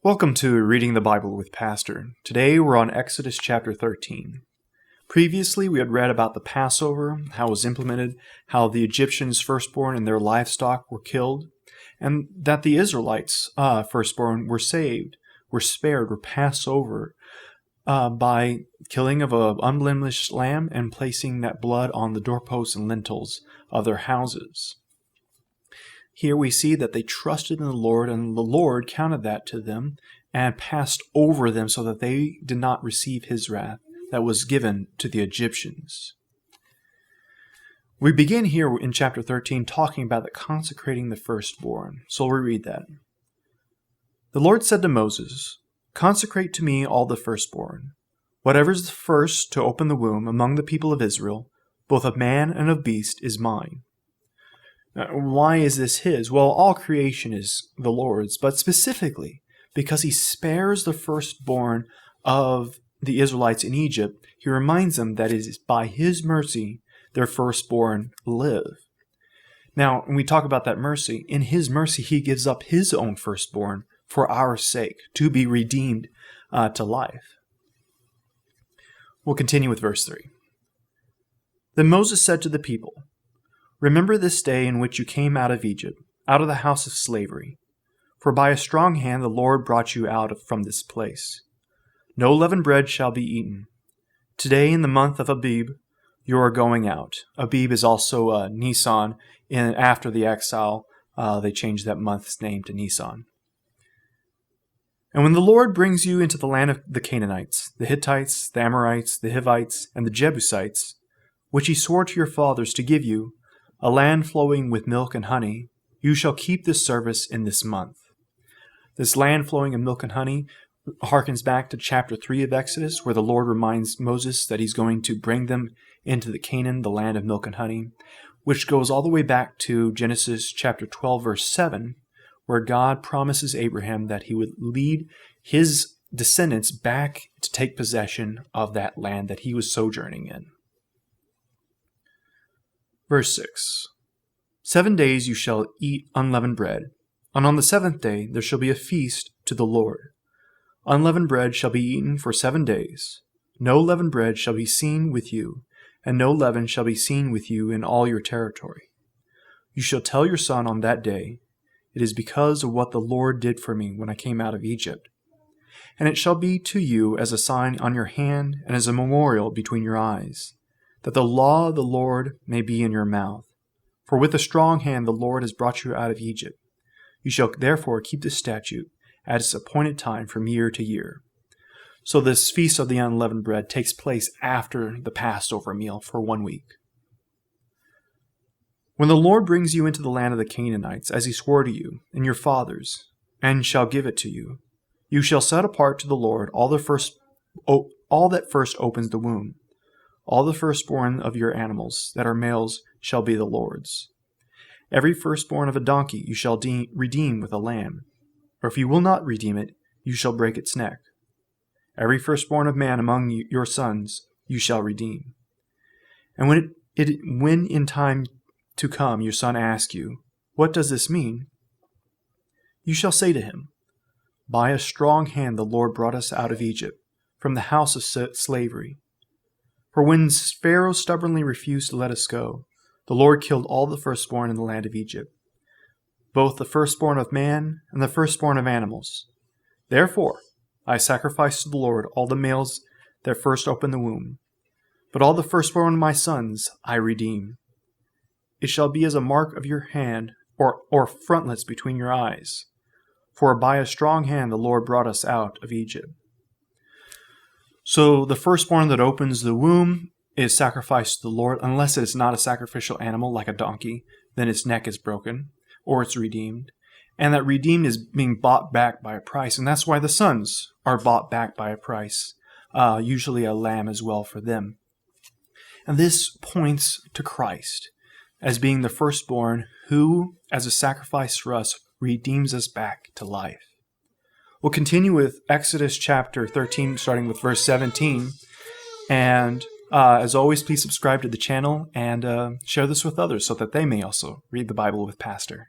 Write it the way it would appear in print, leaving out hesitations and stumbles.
Welcome to Reading the Bible with Pastor. Today we're on Exodus chapter 13. Previously we had read about the Passover, how it was implemented, how the Egyptians' firstborn and their livestock were killed, and that the Israelites' firstborn were saved, were spared, were passed over by killing of an unblemished lamb and placing that blood on the doorposts and lintels of their houses. Here we see that they trusted in the Lord, and the Lord counted that to them and passed over them so that they did not receive his wrath that was given to the Egyptians. We begin here in chapter 13 talking about the consecrating the firstborn. So we'll read that. The Lord said to Moses, "Consecrate to me all the firstborn. Whatever is the first to open the womb among the people of Israel, both of man and of beast, is mine." Why is this his? Well, all creation is the Lord's, but specifically because he spares the firstborn of the Israelites in Egypt, he reminds them that it is by his mercy their firstborn live. Now, when we talk about that mercy, in his mercy he gives up his own firstborn for our sake, to be redeemed to life. We'll continue with verse 3. Then Moses said to the people, "Remember this day in which you came out of Egypt, out of the house of slavery. For by a strong hand the Lord brought you out from this place. No leavened bread shall be eaten. Today in the month of Abib you are going out." Abib is also Nisan. After the exile, they changed that month's name to Nisan. "And when the Lord brings you into the land of the Canaanites, the Hittites, the Amorites, the Hivites, and the Jebusites, which he swore to your fathers to give you, a land flowing with milk and honey, you shall keep this service in this month." This land flowing in milk and honey harkens back to chapter 3 of Exodus, where the Lord reminds Moses that he's going to bring them into the Canaan, the land of milk and honey, which goes all the way back to Genesis chapter 12, verse 7, where God promises Abraham that he would lead his descendants back to take possession of that land that he was sojourning in. Verse 6. 7 days you shall eat unleavened bread, and on the 7th day there shall be a feast to the Lord. Unleavened bread shall be eaten for 7 days. No leavened bread shall be seen with you, and no leaven shall be seen with you in all your territory. You shall tell your son on that day, "It is because of what the Lord did for me when I came out of Egypt." And it shall be to you as a sign on your hand and as a memorial between your eyes, that the law of the Lord may be in your mouth. For with a strong hand the Lord has brought you out of Egypt. You shall therefore keep this statute at its appointed time from year to year. So this feast of the unleavened bread takes place after the Passover meal for 1 week. "When the Lord brings you into the land of the Canaanites, as he swore to you and your fathers, and shall give it to you, you shall set apart to the Lord all that first opens the womb. All the firstborn of your animals that are males shall be the Lord's. Every firstborn of a donkey you shall redeem with a lamb, or if you will not redeem it, you shall break its neck. Every firstborn of man among your sons you shall redeem. And when in time to come your son asks you, 'What does this mean?' you shall say to him, 'By a strong hand the Lord brought us out of Egypt, from the house of slavery. For when Pharaoh stubbornly refused to let us go, the Lord killed all the firstborn in the land of Egypt, both the firstborn of man and the firstborn of animals. Therefore I sacrifice to the Lord all the males that first open the womb, but all the firstborn of my sons I redeem. It shall be as a mark of your hand or frontlets between your eyes, for by a strong hand the Lord brought us out of Egypt.'" So the firstborn that opens the womb is sacrificed to the Lord, unless it is not a sacrificial animal like a donkey, then its neck is broken, or it's redeemed. And that redeemed is being bought back by a price, and that's why the sons are bought back by a price, usually a lamb as well for them. And this points to Christ as being the firstborn who, as a sacrifice for us, redeems us back to life. We'll continue with Exodus chapter 13, starting with verse 17. And as always, please subscribe to the channel and share this with others so that they may also read the Bible with Pastor.